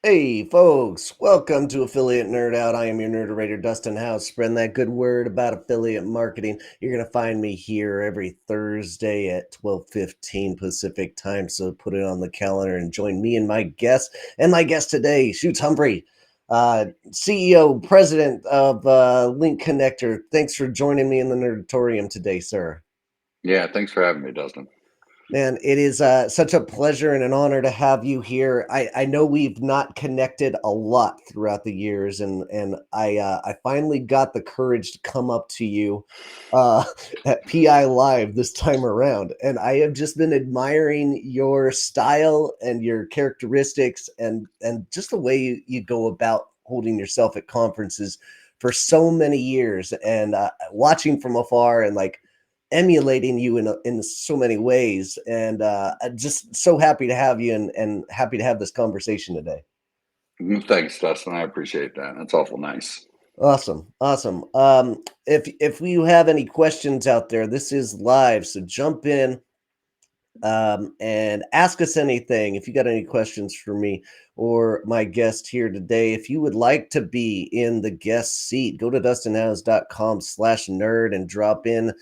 Hey, folks, welcome to Affiliate Nerd Out. I am your nerderator, Dustin House, spreading that good word about affiliate marketing. You're going to find me here every Thursday at 12:15 Pacific time, so put it on the calendar and join me and my guest. And my guest today, Choots Humphries, CEO, president of Link Connector. Thanks for joining me in the Nerdatorium today, sir. Yeah, thanks for having me, Dustin. Man, it is such a pleasure and an honor to have you here. I know we've not connected a lot throughout the years, and I finally got the courage to come up to you uh, at PI Live this time around, and I have just been admiring your style and your characteristics, and just the way you go about holding yourself at conferences for so many years, and watching from afar and like emulating you in so many ways. And I'm just so happy to have you and happy to have this conversation today. Thanks, Dustin. I appreciate that. That's awful nice. Awesome, awesome. If you have any questions out there, this is live, so jump in and ask us anything. If you got any questions for me or my guest here today, if you would like to be in the guest seat, go to dustinhouse.com/nerd and drop in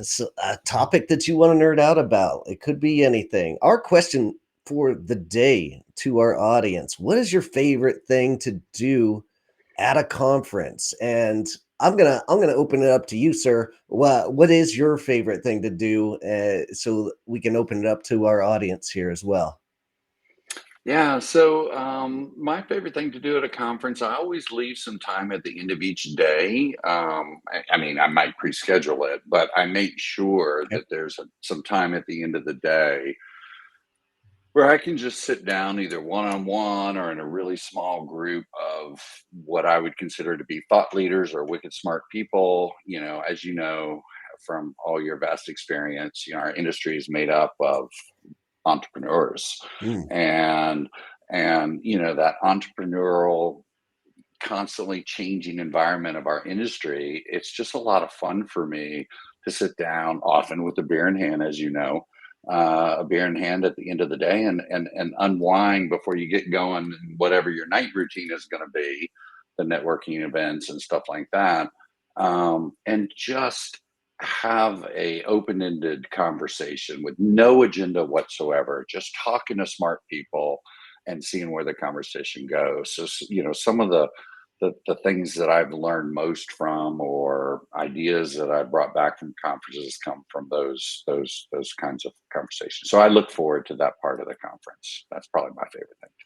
so a topic that you want to nerd out about. It could be anything. Our question for the day to our audience: what is your favorite thing to do at a conference? And I'm gonna open it up to you, sir. What is your favorite thing to do? So we can open it up to our audience here as well. My favorite thing to do at a conference, I always leave some time at the end of each day. I might pre-schedule it, but I make sure Okay. that there's some time at the end of the day where I can just sit down either one-on-one or in a really small group of what I would consider to be thought leaders or wicked smart people. As you know from all your vast experience, our industry is made up of entrepreneurs, Mm, and that entrepreneurial, constantly changing environment of our industry. It's just a lot of fun for me to sit down, often with a beer in hand, as you know, a beer in hand at the end of the day, and unwind before you get going, and whatever your night routine is going to be, the networking events and stuff like that, and just have a open-ended conversation with no agenda whatsoever, just talking to smart people and seeing where the conversation goes. So, some of the things that I've learned most from, or ideas that I brought back from conferences, come from those kinds of conversations. So I look forward to that part of the conference. That's probably my favorite thing to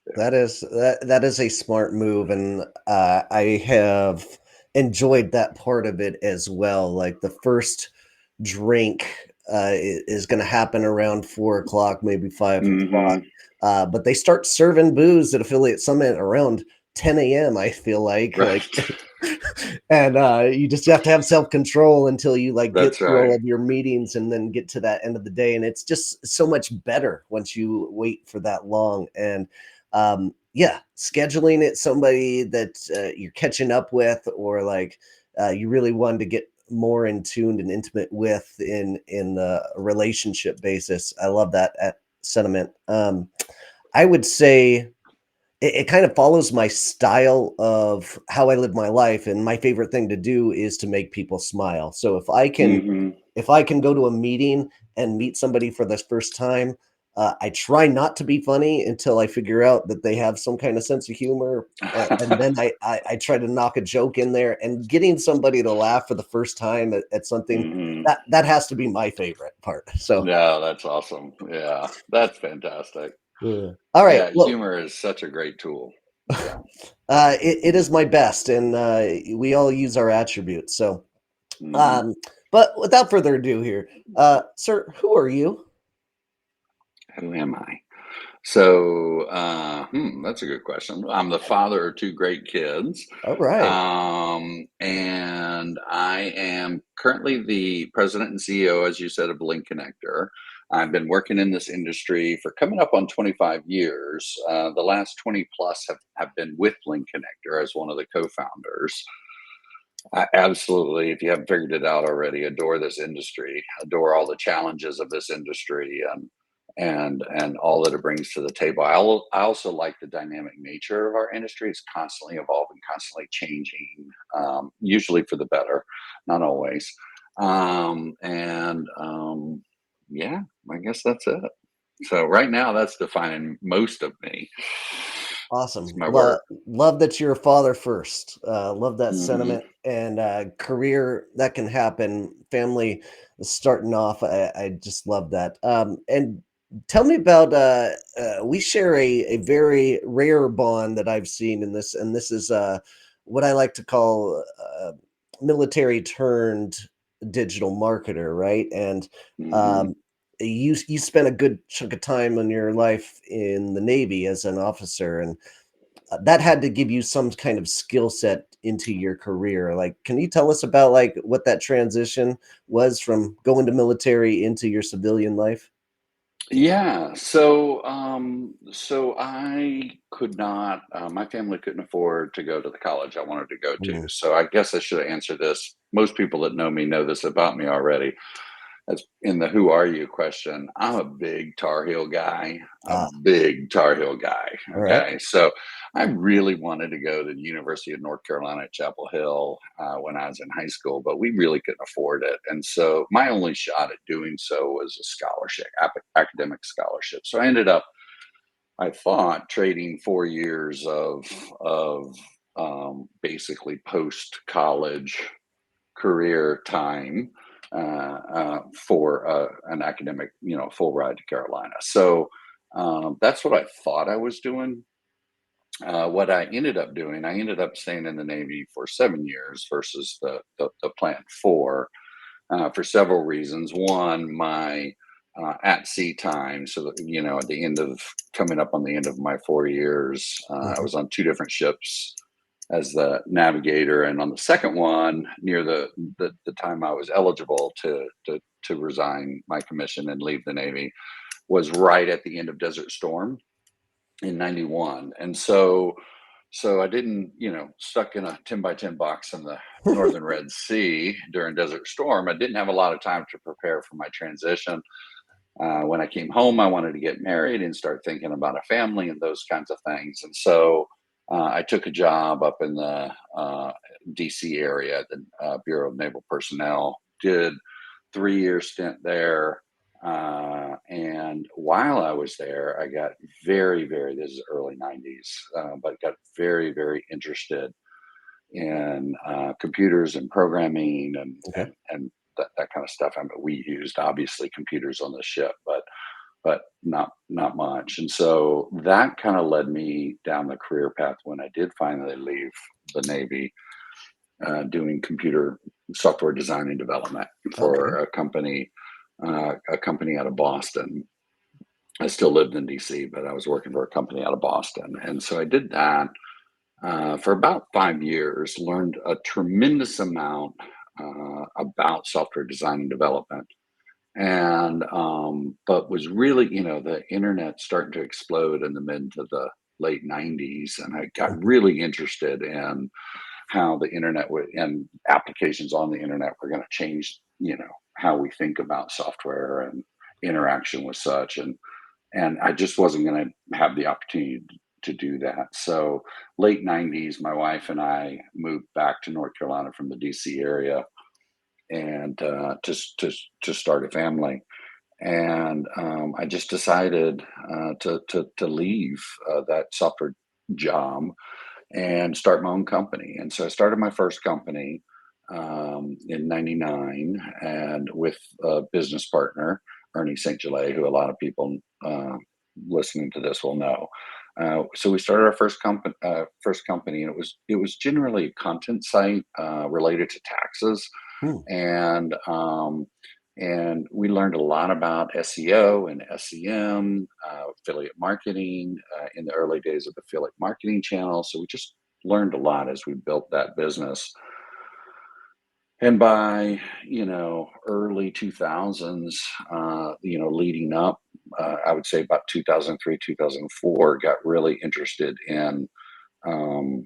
do. that is a smart move, and I have enjoyed that part of it as well. Like the first drink is going to happen around 4 o'clock, maybe 5 o'clock. Hmm. But they start serving booze at Affiliate Summit around 10 a.m. I feel like, Right. and you just have to have self control until you like get That's through all right. of your meetings and then get to that end of the day. And it's just so much better once you wait for that long. And yeah, scheduling it somebody that you're catching up with, or like you really wanted to get more in tuned and intimate with in a relationship basis. I love that sentiment. I would say it kind of follows my style of how I live my life, and my favorite thing to do is to make people smile. So Hmm. if I can go to a meeting and meet somebody for the first time, I try not to be funny until I figure out that they have some kind of sense of humor, and then I try to knock a joke in there. And getting somebody to laugh for the first time at something, Hmm. that has to be my favorite part. So, Yeah, that's awesome. Yeah, that's fantastic. all right, Yeah, well, humor is such a great tool. Yeah. it is my best, and we all use our attributes. So, Hmm. um, but without further ado, here, sir, who are you? Who am I? That's a good question. I'm the father of two great kids, All right. and I am currently the president and CEO, as you said, of Link Connector. I've been working in this industry for coming up on 25 years. The last 20 plus have been with Link Connector as one of the co-founders. I absolutely, if you haven't figured it out already, adore this industry, adore all the challenges of this industry, and all that it brings to the table. I also like the dynamic nature of our industry. It's constantly evolving, constantly changing, usually for the better, not always. And yeah, I guess that's it. So right now, that's defining most of me. It's Awesome. my work. Love that you're a father first. Love that Hmm. sentiment and career that can happen. Family starting off. I just love that. And tell me about. We share a very rare bond that I've seen in this, and this is what I like to call military turned digital marketer, right? And Hmm. um, you spent a good chunk of time in your life in the Navy as an officer, and that had to give you some kind of skill set into your career. Like, can you tell us about like what that transition was from going to military into your civilian life? Yeah. So I could not. My family couldn't afford to go to the college I wanted to go to. Mm, So I guess I should have answered this. Most people that know me know this about me already. That's in the "Who are you?" question. I'm a big Tar Heel guy, a ah, big Tar Heel guy. all right. Okay, so I really wanted to go to the University of North Carolina at Chapel Hill when I was in high school, but we really couldn't afford it. And so my only shot at doing so was a scholarship, academic scholarship. So I ended up, I thought, trading 4 years of basically post college career time for an academic, full ride to Carolina. So that's what I thought I was doing. What I ended up doing, I ended up staying in the Navy for 7 years versus the planned for several reasons. One, my at sea time. So that, at the end of coming up on the end of my 4 years, I Mhm. was on two different ships as the navigator, and on the second one, near the time I was eligible to resign my commission and leave the Navy, was right at the end of Desert Storm in '91, and so I didn't, stuck in a 10 by 10 box in the northern Red Sea during Desert Storm. I didn't have a lot of time to prepare for my transition. When I came home, I wanted to get married and start thinking about a family and those kinds of things. And so I took a job up in the DC area at the Bureau of Naval Personnel, did 3 year stint there. And while I was there, I got this is early 90s, but got very, very interested in computers and programming Okay. and that kind of stuff. I mean, we used obviously computers on the ship, but not much. And so that kind of led me down the career path when I did finally leave the Navy, doing computer software design and development Okay. for a company out of Boston. I still lived in DC, but I was working for a company out of Boston, and so I did that for about 5 years. Learned a tremendous amount about software design and development, and but was really, the internet starting to explode in the mid to the late '90s, and I got Mhm. really interested in how the internet would and applications on the internet were going to change, how we think about software and interaction with such, and I just wasn't going to have the opportunity to do that. So late '90s, my wife and I moved back to North Carolina from the DC area, and to start a family. And I just decided to leave that software job and start my own company. And so I started my first company in '99, and with a business partner, Ernie St. Gelais, who a lot of people listening to this will know. So we started our first company, and it was generally a content site related to taxes, Hmm. and we learned a lot about SEO and SEM, affiliate marketing, in the early days of affiliate marketing channels. So we just learned a lot as we built that business. And by early 2000s, leading up, I would say about 2003, 2004, got really interested in um,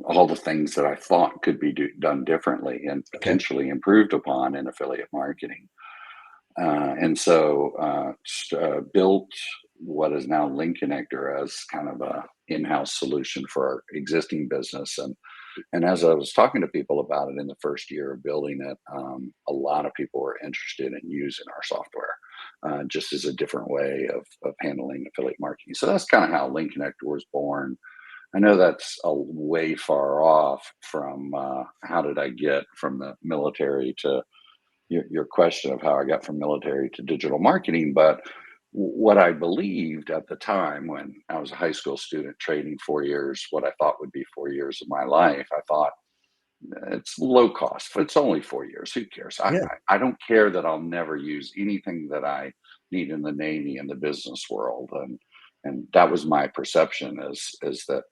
all the things that I thought could be done differently and Okay. potentially improved upon in affiliate marketing. And so built what is now Link Connector as kind of a in-house solution for our existing business. And as I was talking to people about it in the first year of building it, a lot of people were interested in using our software, just as a different way of handling affiliate marketing. So that's kind of how Link Connector was born. I know that's a way far off from how did I get from the military to your question of how I got from military to digital marketing. But what I believed at the time when I was a high school student trading 4 years, what I thought would be 4 years of my life, I thought it's low cost. It's only 4 years. Who cares? Yeah. I don't care that I'll never use anything that I need in the Navy and the business world. And that was my perception is that,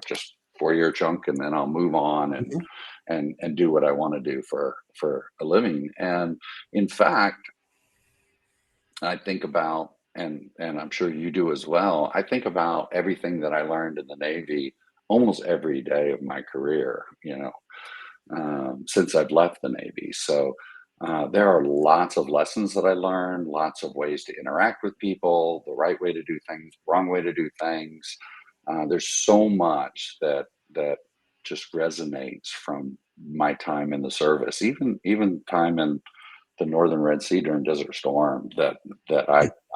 just 4 year chunk and then I'll move on Mhm. and do what I want to do for a living. And in fact, I think about and I'm sure you do as well. I think about everything that I learned in the Navy almost every day of my career, since I've left the Navy. So there are lots of lessons that I learned, lots of ways to interact with people, the right way to do things, wrong way to do things. There's so much that just resonates from my time in the service, even time in the Northern Red Sea during Desert Storm that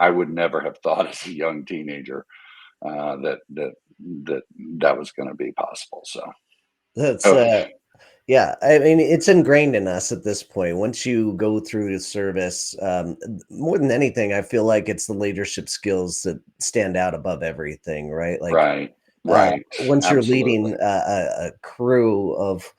I would never have thought as a young teenager that that was going to be possible. So. That's Oh, Yeah, I mean, it's ingrained in us at this point. Once you go through the service, more than anything, I feel like it's the leadership skills that stand out above everything, right? Like, right, right, once you're absolutely. leading a crew of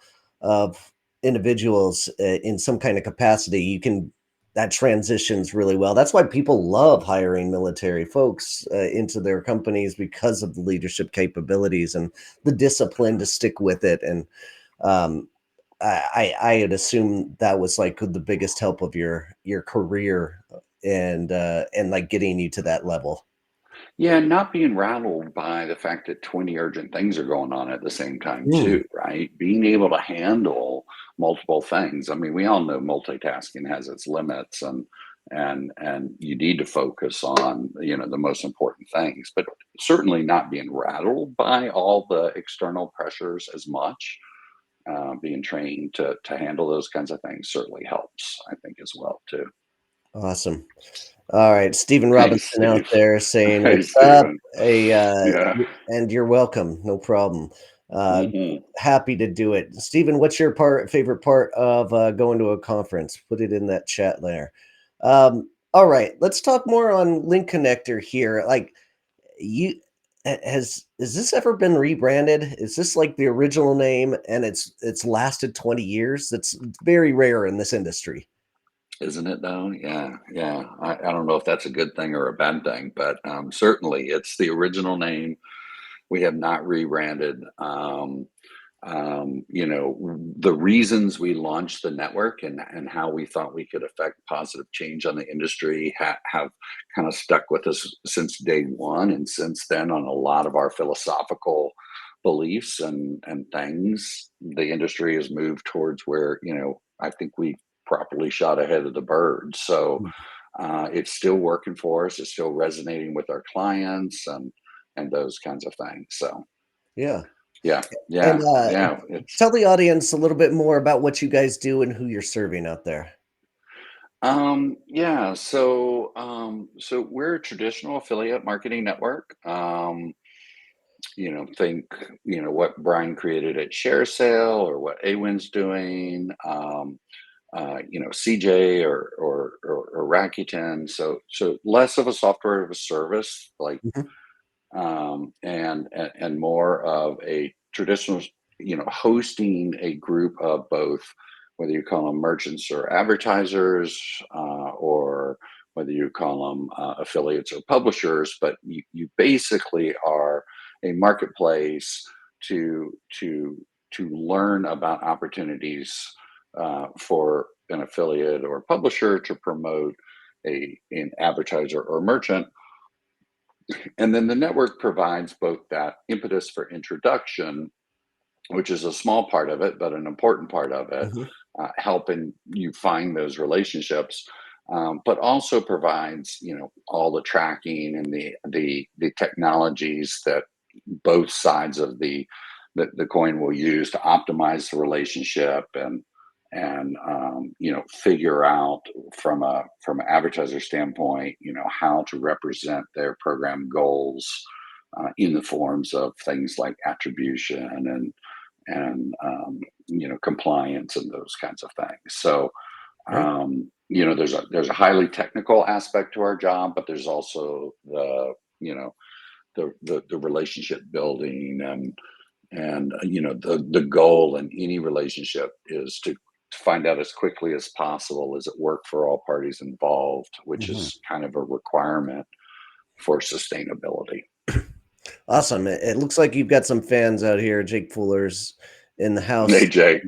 individuals in some kind of capacity, you can that transitions really well. That's why people love hiring military folks into their companies because of the leadership capabilities and the discipline to stick with it. And um, I had assumed that was like the biggest help of your career and like getting you to that level. Yeah, not being rattled by the fact that 20 urgent things are going on at the same time Mm, too, right? Being able to handle multiple things. I mean, we all know multitasking has its limits and you need to focus on, the most important things, but certainly not being rattled by all the external pressures as much. Being trained to handle those kinds of things certainly helps, I think, as well too. awesome. All right, Stephen Hey, Robinson out Steve. there saying, Hey, "What's up?" Steven. Hey, Yeah. and you're welcome. No problem. Uh, Hmm. happy to do it. Stephen, what's your favorite part of going to a conference? Put it in that chat there. All right, let's talk more on Link Connector here. Like you has this ever been rebranded? Is this like the original name and it's lasted 20 years? That's very rare in this industry. Isn't it though? Yeah, yeah. I don't know if that's a good thing or a bad thing, but certainly it's the original name. We have not rebranded. The reasons we launched the network and how we thought we could affect positive change on the industry have kind of stuck with us since day one. And since then, on a lot of our philosophical beliefs and things, the industry has moved towards where, I think we properly shot ahead of the birds. So Mm. it's still working for us. It's still resonating with our clients and those kinds of things. So Yeah. yeah, And yeah, yeah. It's tell the audience a little bit more about what you guys do and who you're serving out there. yeah. So we're a traditional affiliate marketing network. Think what Brian created at ShareSale or what Awin's doing. CJ or Rakuten. So less of a software of a service, like Mhm, and more of a traditional, hosting a group of both, whether you call them merchants or advertisers, or whether you call them affiliates or publishers, but you basically are a marketplace to learn about opportunities for an affiliate or publisher to promote an advertiser or merchant, and then the network provides both that impetus for introduction, which is a small part of it, but an important part of it, mhm. helping you find those relationships. but also provides, all the tracking and the technologies that both sides of the coin will use to optimize the relationship and figure out from an advertiser standpoint, how to represent their program goals in the forms of things like attribution and compliance and those kinds of things. So Great. there's a highly technical aspect to our job, but there's also the relationship building and the goal in any relationship is to find out as quickly as possible, is it work for all parties involved, which Mhm. is kind of a requirement for sustainability. Awesome. It looks like you've got some fans out here. Jake Fuller's in the Hey, house Jake.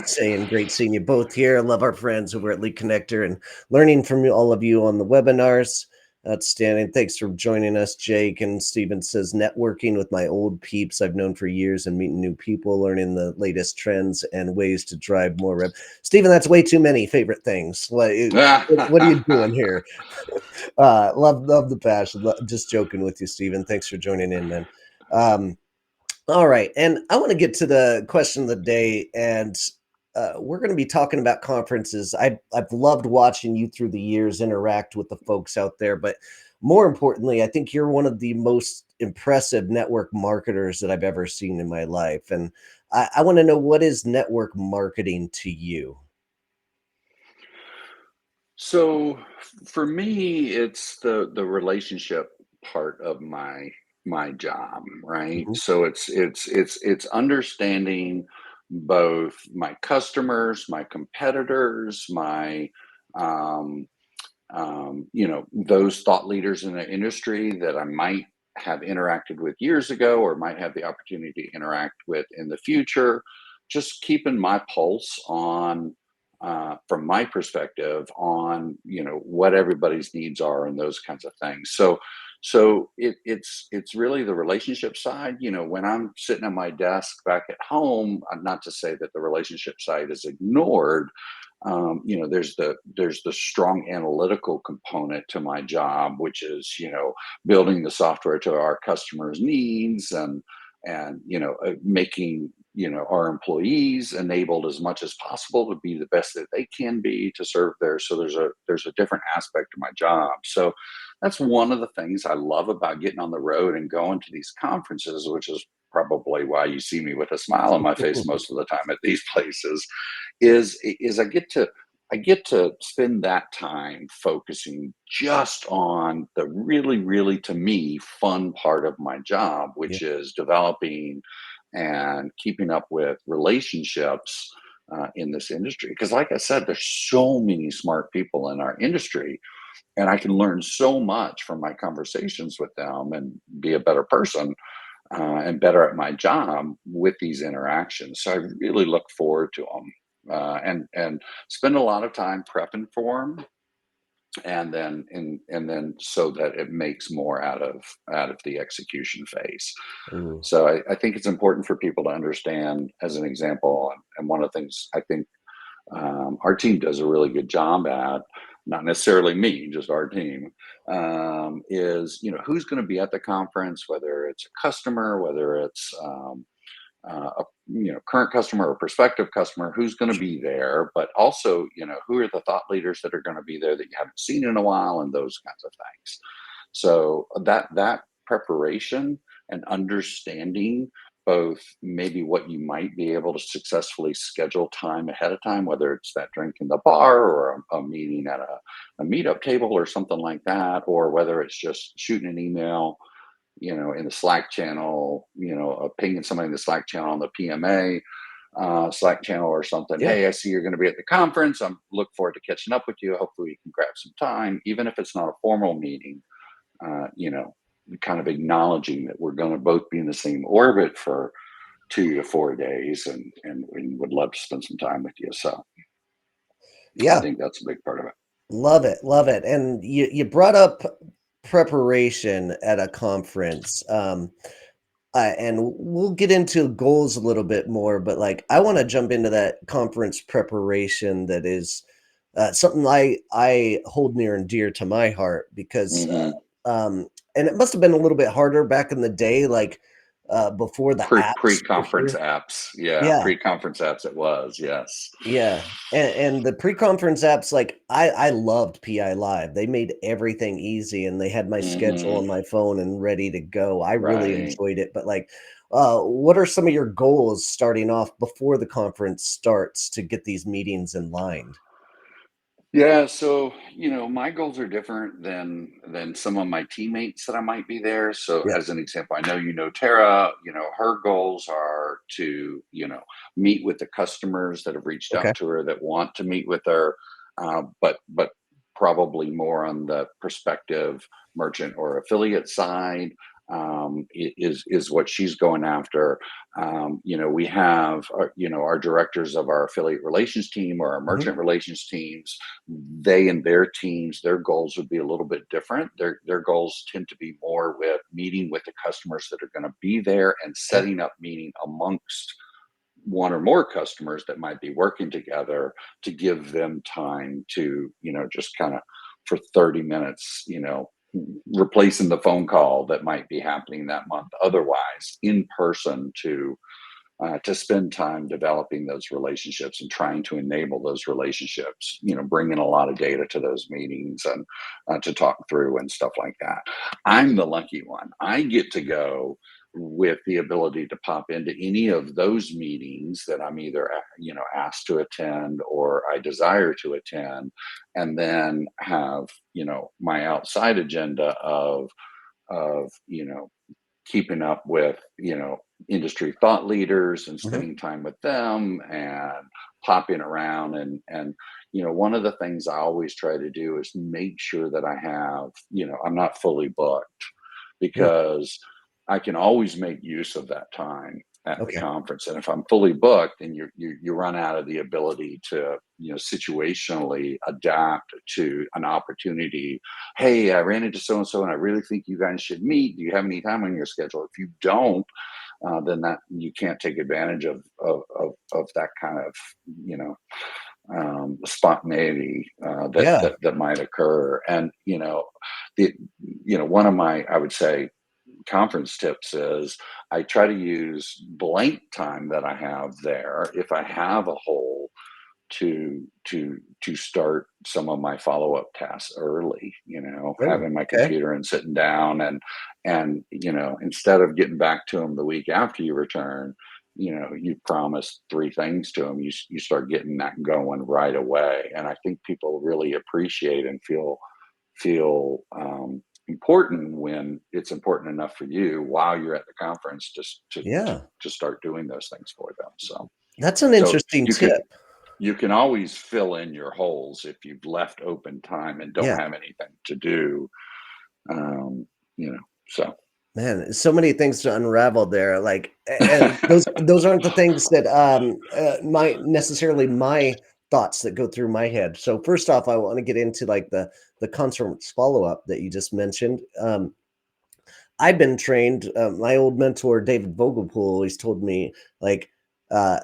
saying, great seeing you both here. I love our friends over at Lead Connector and learning from all of you on the webinars. Outstanding. Thanks for joining us, Jake. And Steven says, networking with my old peeps I've known for years and meeting new people, learning the latest trends and ways to drive more rev. Steven, that's way too many favorite things. Like, what are you doing here? Love the passion. Just joking with you, Steven. Thanks for joining in, man. Um, all right, and I want to get to the question of the day, and we're going to be talking about conferences. I've loved watching you through the years interact with the folks out there, but more importantly, I think you're one of the most impressive network marketers that I've ever seen in my life, and I want to know, what is network marketing to you? So for me, it's the relationship part of my job, right? Mhm. So it's understanding both my customers, my competitors, my um, those thought leaders in the industry that I might have interacted with years ago or might have the opportunity to interact with in the future. Just keeping my pulse on, from my perspective, on what everybody's needs are and those kinds of things. So it's really the relationship side. When I'm sitting at my desk back at home, not to say that the relationship side is ignored. There's the strong analytical component to my job, which is building the software to our customers' needs and making our employees enabled as much as possible to be the best that they can be to serve there. So there's a different aspect to my job. So that's one of the things I love about getting on the road and going to these conferences, which is probably why you see me with a smile on my face most of the time at these places is I get to spend that time focusing just on the really, really, to me, fun part of my job, Yeah. which is developing and keeping up with relationships in this industry. Because, like I said, there's so many smart people in our industry, and I can learn so much from my conversations with them and be a better person and better at my job with these interactions. So I really look forward to them and spend a lot of time prepping for them, and then so that it makes more out of the execution phase. Ooh, So I think it's important for people to understand, as an example, and one of the things I think our team does a really good job at, not necessarily me, just our team, is who's going to be at the conference, whether it's a customer, whether it's a current customer or prospective customer, who's going to be there, but also who are the thought leaders that are going to be there that you haven't seen in a while, and those kinds of things. So that preparation and understanding both maybe what you might be able to successfully schedule time ahead of time, whether it's that drink in the bar or a meeting at a meetup table or something like that, or whether it's just shooting an email in the Slack channel, pinging somebody in the Slack channel on the PMA Slack channel or something. yeah. Hey, I see you're going to be at the conference. I'm look forward to catching up with you. Hopefully, we can grab some time, even if it's not a formal meeting. Uh, you know, Kind of acknowledging that we're going to both be in the same orbit for 2 to 4 days, and would love to spend some time with you. So I Yeah. think that's a big part of it. Love it, love it. And you brought up preparation at a conference. And we'll get into goals a little bit more, but like I want to jump into that conference preparation that is something I hold near and dear to my heart because, Hmm. and it must have been a little bit harder back in the day, like before the apps were Pre-conference here. apps. Yeah, Yeah, pre-conference apps it was, yes. yeah, and the pre-conference apps, like, I loved PI Live. They made everything easy, and they had my schedule Hmm. on my phone and ready to go. I really Right. enjoyed it, but, like, what are some of your goals starting off before the conference starts to get these meetings in line? Yeah, so my goals are different than some of my teammates that I might be there. So, Yeah, as an example, I know Tara. Her goals are to meet with the customers that have reached okay, out to her that want to meet with her, but probably more on the prospective merchant or affiliate side, is what she's going after. We have our directors of our affiliate relations team or our mhm, merchant relations teams. They and their teams, their goals would be a little bit different. Their goals tend to be more with meeting with the customers that are going to be there and okay, setting up meeting amongst one or more customers that might be working together to give them time to just kind of for 30 minutes, replacing the phone call that might be happening that month otherwise in person to spend time developing those relationships and trying to enable those relationships, bringing a lot of data to those meetings and to talk through and stuff like that. I'm the lucky one. I get to go with the ability to pop into any of those meetings that I'm either asked to attend or I desire to attend, and then have my outside agenda of keeping up with industry thought leaders and mhm, spending time with them and popping around and one of the things I always try to do is make sure that I have I'm not fully booked mm, because I can always make use of that time at the okay, conference. And if I'm fully booked, then you run out of the ability to situationally adapt to an opportunity. Hey, I ran into so and so, and I really think you guys should meet. Do you have any time on your schedule? If you don't, then that you can't take advantage of that kind of you know spontaneity yeah, that might occur. And the one of my, I would say, conference tips is I try to use blank time that I have there if I have a hole to start some of my follow-up tasks early, oh, having my okay, computer and sitting down and instead of getting back to them the week after you return, you promised three things to them, you start getting that going right away. And I think people really appreciate and feel important when it's important enough for you while you're at the conference just yeah, to start doing those things for them. So that's an so interesting you tip. can always fill in your holes if you've left open time and don't Yeah. have anything to do. Um, you know, so Man, so many things to unravel there, like, and those aren't the things that, my necessarily my thoughts that go through my head. So first off, I wanna get into, like, the conference follow-up that you just mentioned. I've been trained, my old mentor, David Vogelpool, always told me, like,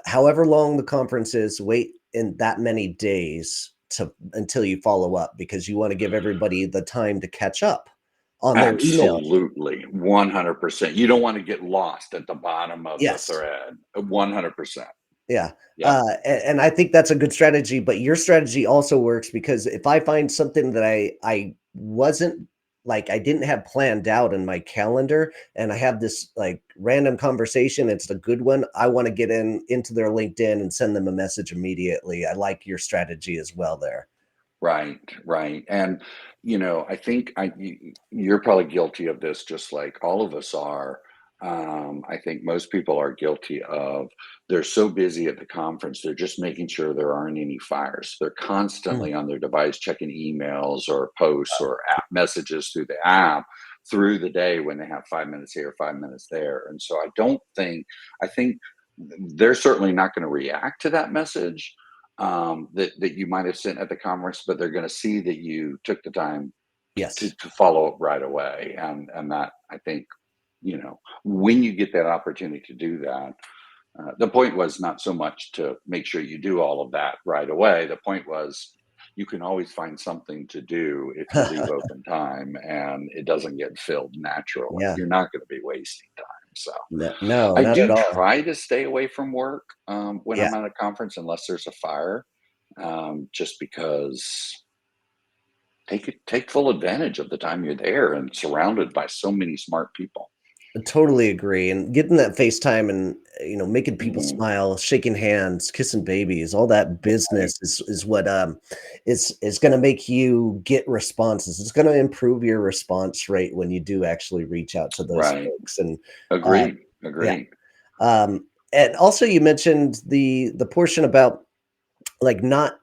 however long the conference is, wait in that many days to until you follow up because you wanna give everybody the time to catch up on their emails. absolutely 100%. You don't want to get lost at the bottom of the Yes. thread. 100%. Yeah, Yep. and I think that's a good strategy, but your strategy also works because if I find something that I wasn't like, I didn't have planned out in my calendar, and I have this, like, random conversation, it's a good one, I wanna get into their LinkedIn and send them a message immediately. I like your strategy as well there. Right, right. And I think you're probably guilty of this, just like all of us are. I think most people are guilty of. They're so busy at the conference, they're just making sure there aren't any fires. They're Mm, constantly on their device checking emails or posts or app messages through the app through the day when they have 5 minutes here, 5 minutes there. And so I think they're certainly not going to react to that message that you might have sent at the conference, but they're going to see that you took the time to, yes. to follow up right away. And that, I think, when you get that opportunity to do that, the point was not so much to make sure you do all of that right away. The point was, you can always find something to do if you leave open time and it doesn't get filled naturally. Yeah. You're not going to be wasting time. So No, I not at do all. try to stay away from work when Yeah. I'm at a conference unless there's a fire, just because take full advantage of the time you're there and surrounded by so many smart people. I totally agree, and getting that FaceTime and, making people Mhm. smile, shaking hands, kissing babies, all that Right. business is what, is gonna make you get responses. It's gonna improve your response rate when you do actually reach out to those Right. folks, and, uh Agreed. yeah, Agreed. and also you mentioned the portion about like not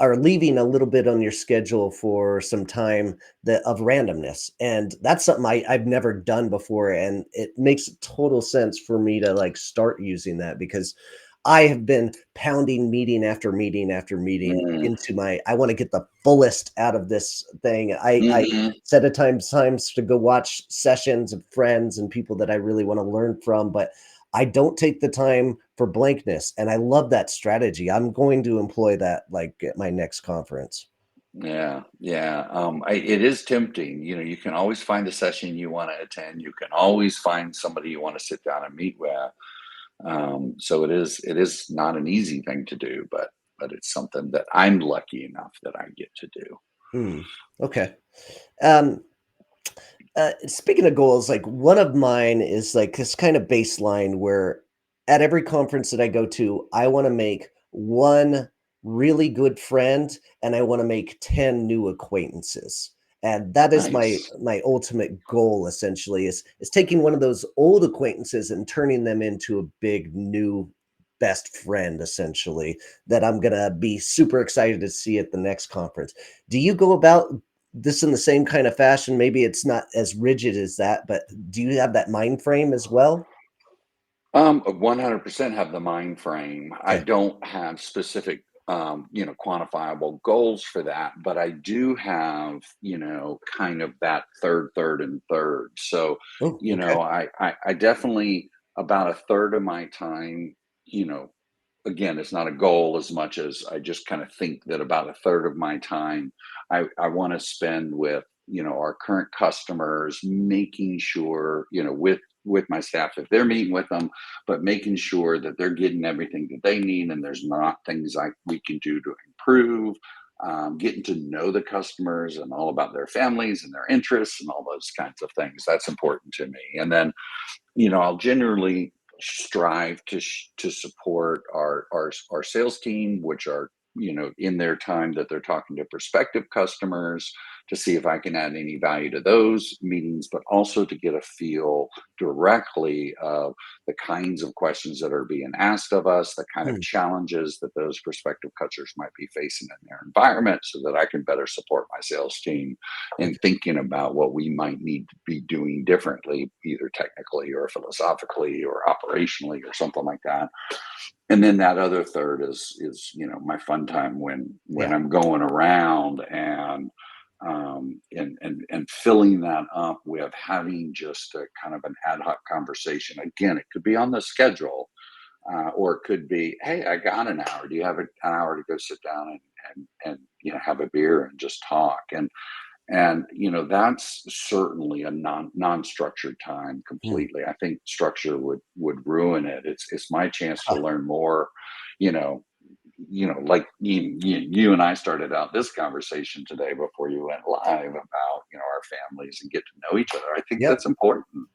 or leaving a little bit on your schedule for some time that of randomness, and that's something I've never done before, and it makes total sense for me to like start using that because I have been pounding meeting after meeting after meeting Mm. into my I want to get the fullest out of this thing. I Mhm. set a times to go watch sessions of friends and people that I really want to learn from, but I don't take the time for blankness, and I love that strategy. I'm going to employ that, like, at my next conference. Yeah, yeah. It is tempting. You know, you can always find a session you want to attend. You can always find somebody you want to sit down and meet with. So it is not an easy thing to do, but it's something that I'm lucky enough that I get to do. Hmm, okay. Um, speaking of goals, like, one of mine is, like, this kind of baseline where at every conference that I go to, I wanna make 1 really good friend, and I wanna make 10 new acquaintances, and that is Nice. my ultimate goal, essentially, is taking one of those old acquaintances and turning them into a big new best friend, essentially, that I'm gonna be super excited to see at the next conference. Do you go about this in the same kind of fashion? Maybe it's not as rigid as that, but do you have that mind frame as well? 100% have the mind frame. I Okay. don't have specific, quantifiable goals for that, but I do have, kind of that third, and third. So, Oh, okay. I definitely about a third of my time, you know, again, it's not a goal as much as I just kind of think that about a third of my time I want to spend with, our current customers, making sure, with my staff if they're meeting with them, but making sure that they're getting everything that they need and there's not things we can do to improve. Getting to know the customers and all about their families and their interests and all those kinds of things. That's important to me. And then I'll generally strive to support our sales team, which are in their time that they're talking to prospective customers, to see if I can add any value to those meetings, but also to get a feel directly of the kinds of questions that are being asked of us, the kind of Hmm, challenges that those prospective customers might be facing in their environment, so that I can better support my sales team and okay. thinking about what we might need to be doing differently, either technically or philosophically or operationally or something like that. And then that other third is my fun time when Yeah. I'm going around and filling that up with having just a kind of an ad hoc conversation. Again, it could be on the schedule, or it could be, hey, I got an hour. Do you have an hour to go sit down and have a beer and just talk? And that's certainly a non-structured time Hmm. completely. I think structure would ruin it. It's my chance to Ah, learn more, you know like you and I started out this conversation today before you went live about our families and get to know each other. I think yep. that's important.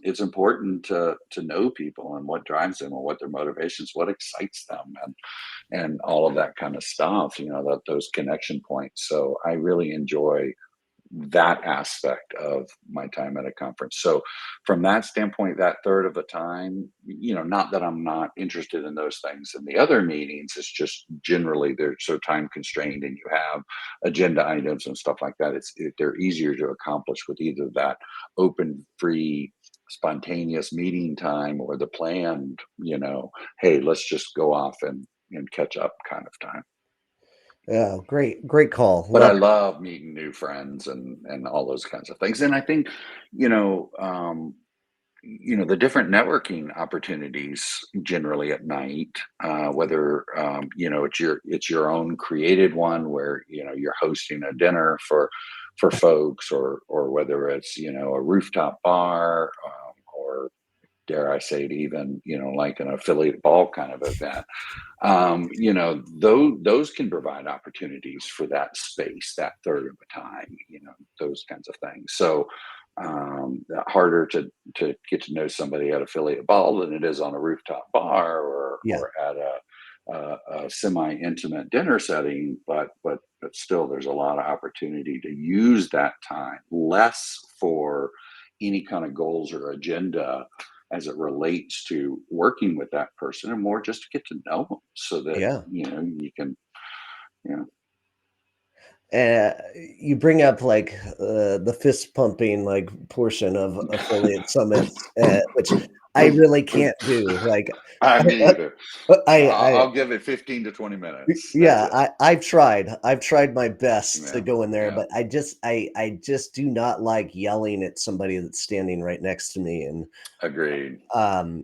It's important to know people and what drives them and what their motivations, what excites them, and all of that kind of stuff, that those connection points. So I really enjoy that aspect of my time at a conference. So from that standpoint, that third of the time, not that I'm not interested in those things in the other meetings, it's just generally they're so time constrained and you have agenda items and stuff like that. They're easier to accomplish with either that open, free, spontaneous meeting time or the planned, hey, let's just go off and catch up kind of time. Yeah, great call. But I Love it. love meeting new friends and all those kinds of things. And I think, you know, um, the different networking opportunities generally at night, whether it's your own created one where you're hosting a dinner for folks, or whether it's a rooftop bar, or dare I say it, even like an affiliate ball kind of event. Those can provide opportunities for that space, that third of the time, those kinds of things. So harder to get to know somebody at affiliate ball than it is on a rooftop bar, or Yeah, at a semi-intimate dinner setting, but still there's a lot of opportunity to use that time less for any kind of goals or agenda as it relates to working with that person, and more just to get to know them so that yeah. you can, you know Uh, you bring up like the fist pumping like portion of affiliate summits, which I really can't do. Like, I I, me either. I I'll give it 15 to 20 minutes. That's yeah, it. I've tried. I've tried my best to Yeah, go in there, yeah, but I just do not like yelling at somebody that's standing right next to me, and agreed. um,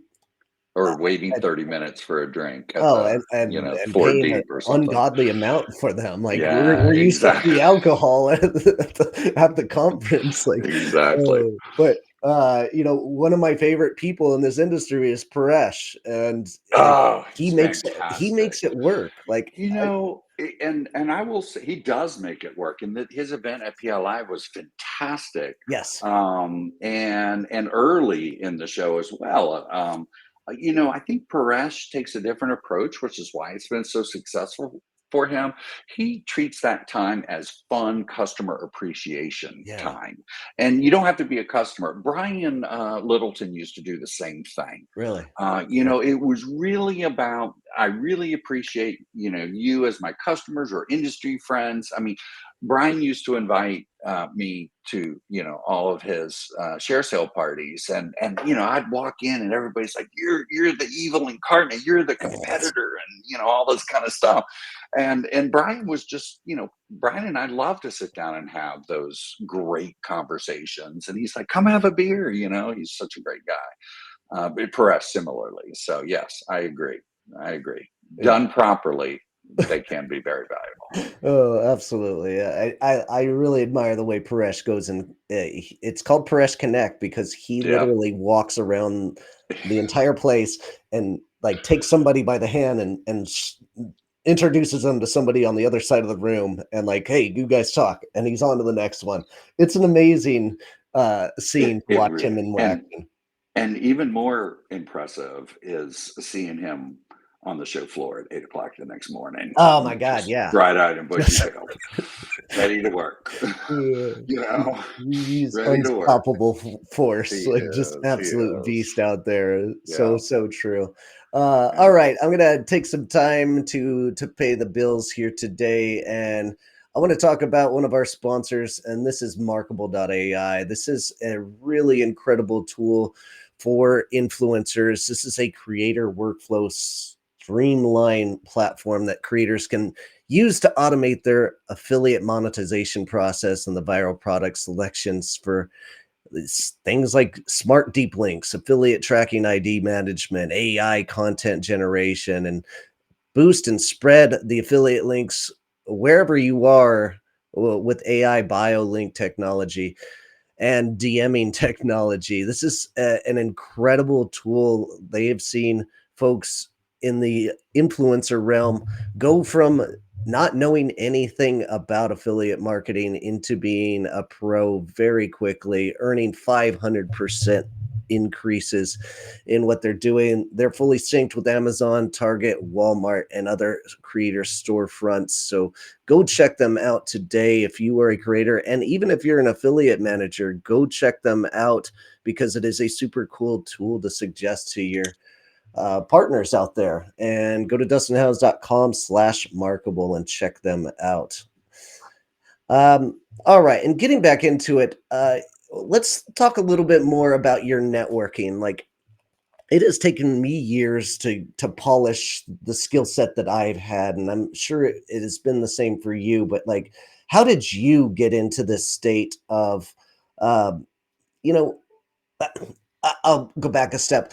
Or waiting 30 minutes for a drink at oh, the, and four paying an deep or something. ungodly amount for them, like, Yeah, we're used to exactly. free alcohol at the conference, like, Exactly. but, one of my favorite people in this industry is Paresh, and Oh, he he's makes fantastic. it work, like, And I will say he does make it work, and that his event at PLI was fantastic, yes, and early in the show as well. I think Paresh takes a different approach, which is why it's been so successful for him. He treats that time as fun customer appreciation yeah, time, and you don't have to be a customer. Brian Littleton used to do the same thing. really. Okay. It was really about, I really appreciate, you as my customers or industry friends. I mean, Brian used to invite me to, all of his share sale parties, and I'd walk in and everybody's like, you're the evil incarnate, you're the competitor, and all this kind of stuff. And Brian was just, Brian and I love to sit down and have those great conversations. And he's like, come have a beer, he's such a great guy. But Perez similarly. So yes, I agree. I agree. Yeah. Done properly, they can be very valuable. Oh, absolutely. Yeah, I really admire the way Paresh goes and it's called Paresh Connect because he Yeah. literally walks around the entire place and like takes somebody by the hand and introduces them to somebody on the other side of the room and like, hey, you guys talk, and he's on to the next one. It's an amazing scene to watch him And interacting. even more impressive is seeing him on the show floor at 8 o'clock the next morning, Oh my God, just yeah. bright eyed and bushy Yes. tailed, ready to work. Yeah. you know, He's ready to work. unstoppable force, He like, just is. He absolute is. beast out there. So, Yeah. so true. Yeah. Alright, I'm gonna take some time to pay the bills here today, and I wanna talk about one of our sponsors, and this is Markable.ai. This is a really incredible tool for influencers. This is a creator workflow streamline platform that creators can use to automate their affiliate monetization process and the viral product selections for things like smart deep links, affiliate tracking ID management, AI content generation, and boost and spread the affiliate links wherever you are with AI bio link technology and DMing technology. This is an incredible tool. They have seen folks in the influencer realm go from not knowing anything about affiliate marketing into being a pro very quickly, earning 500% increases in what they're doing. They're fully synced with Amazon, Target, Walmart, and other creator storefronts. So go check them out today if you are a creator. And even if you're an affiliate manager, go check them out because it is a super cool tool to suggest to your partners out there. And go to dustinhouse.com/markable and check them out. All right. And getting back into it, let's talk a little bit more about your networking. Like, it has taken me years to polish the skill set that I've had, and I'm sure it has been the same for you. But like, how did you get into this state of, um, you know, I'll go back a step.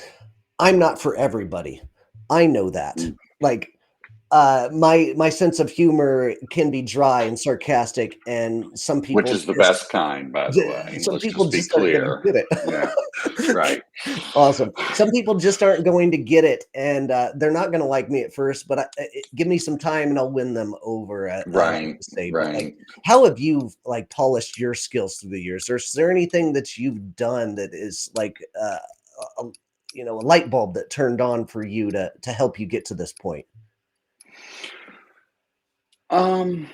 I'm not for everybody. I know that. Mm, Like, my sense of humor can be dry and sarcastic, and which is the best kind, by the way. some Let's people just be just aren't gonna clear. get it. Yeah, right, Awesome. Some people just aren't going to get it, and, they're not gonna like me at first, but give me some time and I'll win them over, I like right, to say, but, like, right. how have you, like, polished your skills through the years? Or is there anything that you've done that is like, a a light bulb that turned on for you to help you get to this point? Um,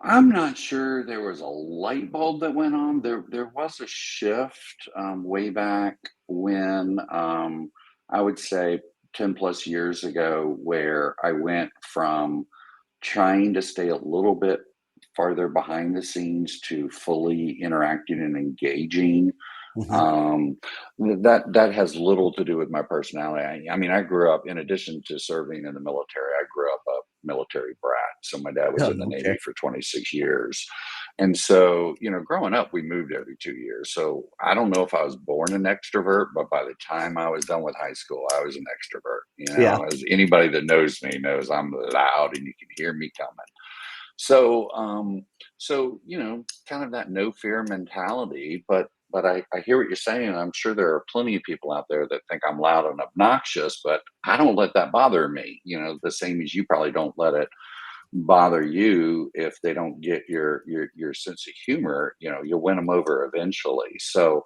I'm not sure there was a light bulb that went on. There was a shift way back when I would say 10 plus years ago, where I went from trying to stay a little bit farther behind the scenes to fully interacting and engaging. Mhm. um, that has little to do with my personality. I mean, I grew up, in addition to serving in the military, I grew up a military brat. So my dad was Oh, in the okay. Navy for 26 years. And so, growing up, we moved every 2 years. So I don't know if I was born an extrovert, but by the time I was done with high school, I was an extrovert. Yeah. As anybody that knows me knows, I'm loud and you can hear me coming. So, kind of that no fear mentality. But I hear what you're saying. I'm sure there are plenty of people out there that think I'm loud and obnoxious, but I don't let that bother me. The same as you probably don't let it bother you if they don't get your sense of humor. You'll win them over eventually. So,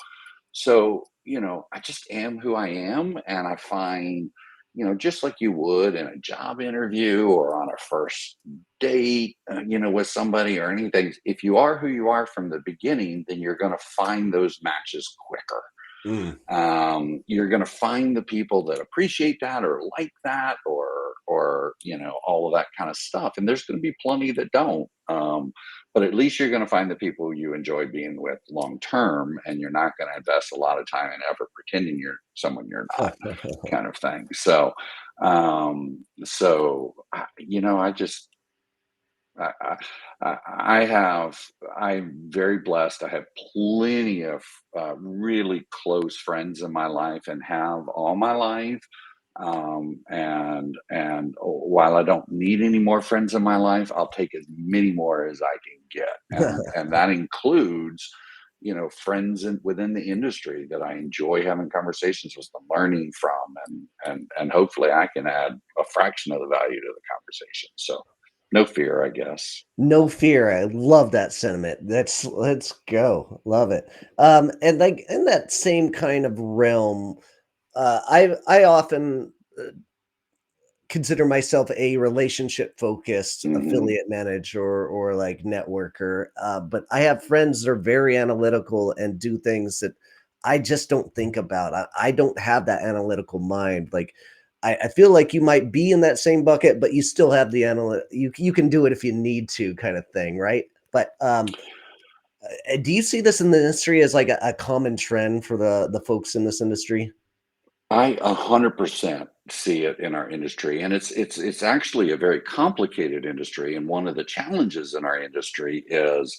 I just am who I am. And I find, just like you would in a job interview or on a first date, with somebody or anything, if you are who you are from the beginning, then you're going to find those matches quicker. Mm. You're going to find the people that appreciate that or like that, or all of that kind of stuff, and there's going to be plenty that don't. But at least you're going to find the people you enjoy being with long term, and you're not going to invest a lot of time and effort pretending you're someone you're not, kind of thing. I just I, I, I'm very blessed. I have plenty of really close friends in my life and have all my life. And while I don't need any more friends in my life, I'll take as many more as I can get. And that includes, friends within the industry that I enjoy having conversations with them, learning from, and hopefully I can add a fraction of the value to the conversation. So no fear, I guess. No fear. I love that sentiment. Let's go. Love it. And like in that same kind of realm, I often consider myself a relationship focused Hmm. affiliate manager or like networker. But I have friends that are very analytical and do things that I just don't think about. I don't have that analytical mind. Like I feel like you might be in that same bucket, but you still have the you can do it if you need to kind of thing, right? But do you see this in the industry as like a common trend for the folks in this industry? I 100% see it in our industry, and it's actually a very complicated industry. And one of the challenges in our industry is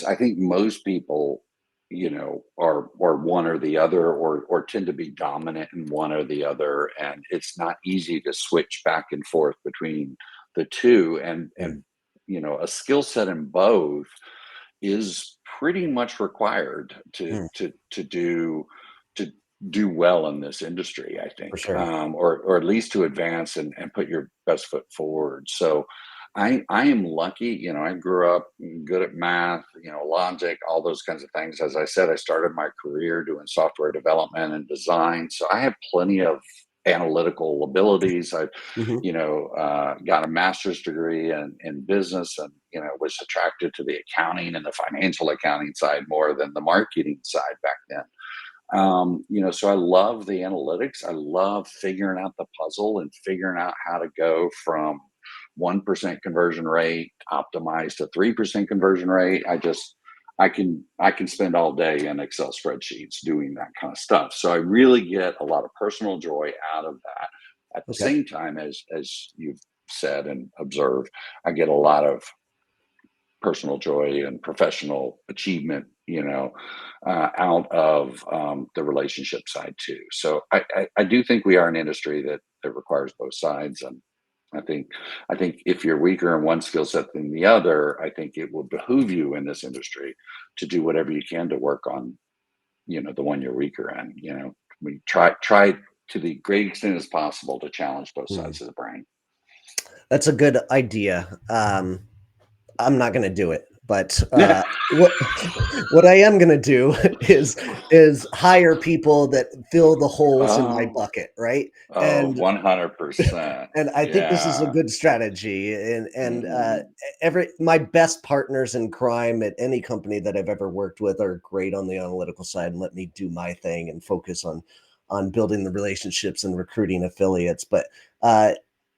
I think most people, are one or the other, or tend to be dominant in one or the other, and it's not easy to switch back and forth between the two. And Mm, a skill set in both is pretty much required to mm, to to do to do well in this industry, I think, for sure. or at least to advance and put your best foot forward. So I am lucky. I grew up good at math, logic, all those kinds of things. As I said, I started my career doing software development and design, so I have plenty of analytical abilities. I Mhm. got a master's degree in business, and was attracted to the accounting and the financial accounting side more than the marketing side back then. So I love the analytics. I love figuring out the puzzle and figuring out how to go from 1% conversion rate optimized to 3% conversion rate. I can spend all day in Excel spreadsheets doing that kind of stuff. So I really get a lot of personal joy out of that. At the Okay. same time, as you've said and observed, I get a lot of personal joy and professional achievement, out of the relationship side too. So I do think we are an industry that requires both sides, and I think I think if you're weaker in one skill set than the other, I think it will behoove you in this industry to do whatever you can to work on, the one you're weaker in. We try to the great extent as possible to challenge both Mm. sides of the brain. That's a good idea. I'm not gonna do it, but, what what I am gonna do is hire people that fill the holes in my Oh, bucket, right? oh, And 100%. and I think this is a Yeah. good strategy, and Mhm. every my best partners in crime at any company that I've ever worked with are great on the analytical side and let me do my thing and focus on building the relationships and recruiting affiliates. But uh,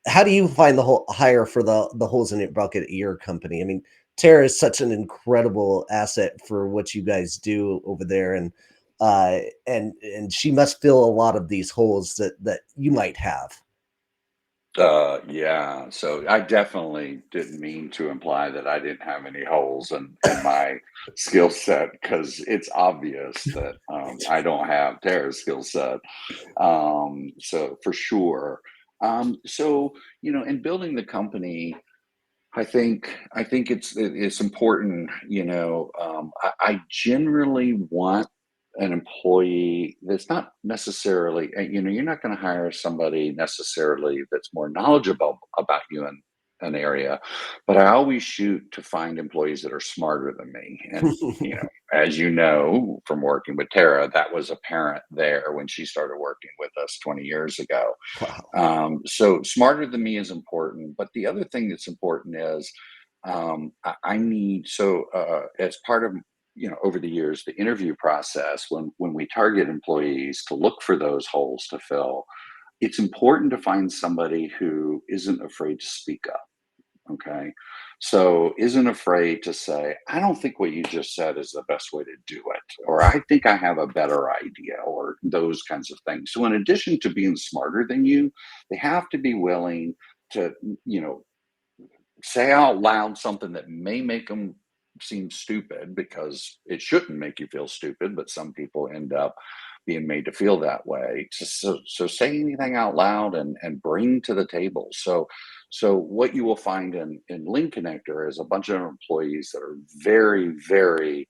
how do you find the whole hire for the holes in your bucket at your company? I mean, Tara is such an incredible asset for what you guys do over there, uh, and she must fill a lot of these holes that you might have. Yeah. So I definitely didn't mean to imply that I didn't have any holes in my skill set, because it's obvious that I don't have Tara's skill set. So for sure. So in building the company, I think it's important. I generally want an employee that's not necessarily, you're not going to hire somebody necessarily that's more knowledgeable about you in an area, but I always shoot to find employees that are smarter than me. And as you know from working with Tara, that was apparent there when she started working with us 20 years ago. Wow. So smarter than me is important, but the other thing that's important is, I need, so as part of, over the years, the interview process, when we target employees to look for those holes to fill, it's important to find somebody who isn't afraid to speak up. Okay. So isn't afraid to say, I don't think what you just said is the best way to do it, or I think I have a better idea, or those kinds of things. So in addition to being smarter than you, they have to be willing to, you know, say out loud something that may make them seem stupid, because it shouldn't make you feel stupid, but some people end up being made to feel that way. So say anything out loud and bring to the table. So what you will find in Link Connector is a bunch of employees that are very, very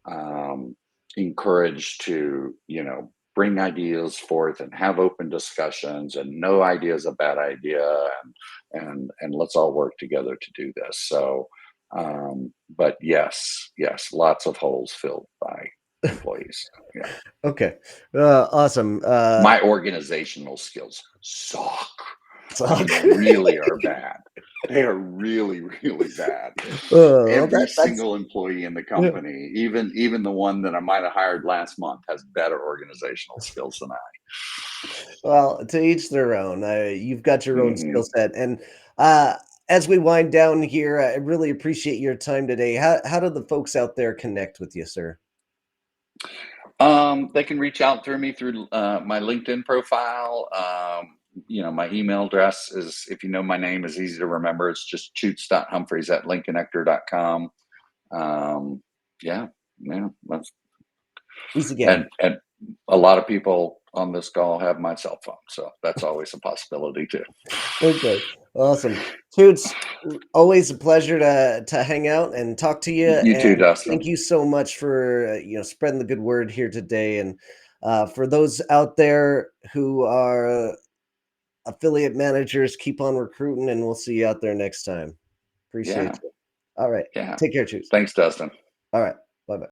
um, encouraged to, bring ideas forth and have open discussions, and no idea is a bad idea, and let's all work together to do this. So, but yes, lots of holes filled by employees. Yeah, Okay. Awesome. my organizational skills suck. I Talk. mean, really are bad. They are really, really bad. Well, Every that's single employee in the yeah. company, even the one that I might have hired last month, has better organizational skills than I. Well, to each their own. You've got your own skill Mhm. set, and uh, as we wind down here, I really appreciate your time today. How do the folks out there connect with you, sir? They can reach out through me through my LinkedIn profile. My email address is, if you know my name, is easy to remember. It's just Choots.Humphries at lincolnnectar.com. Um, yeah, yeah. Easy game. And a lot of people on this call have my cell phone, so that's always a possibility too. Okay, awesome. Toots, always a pleasure to hang out and talk to you. You too, And thank Dustin. you so much for spreading the good word here today. And for those out there who are affiliate managers, keep on recruiting, and we'll see you out there next time. Appreciate Yeah, you. All right, yeah. take care, Toots. Thanks, Dustin. All right.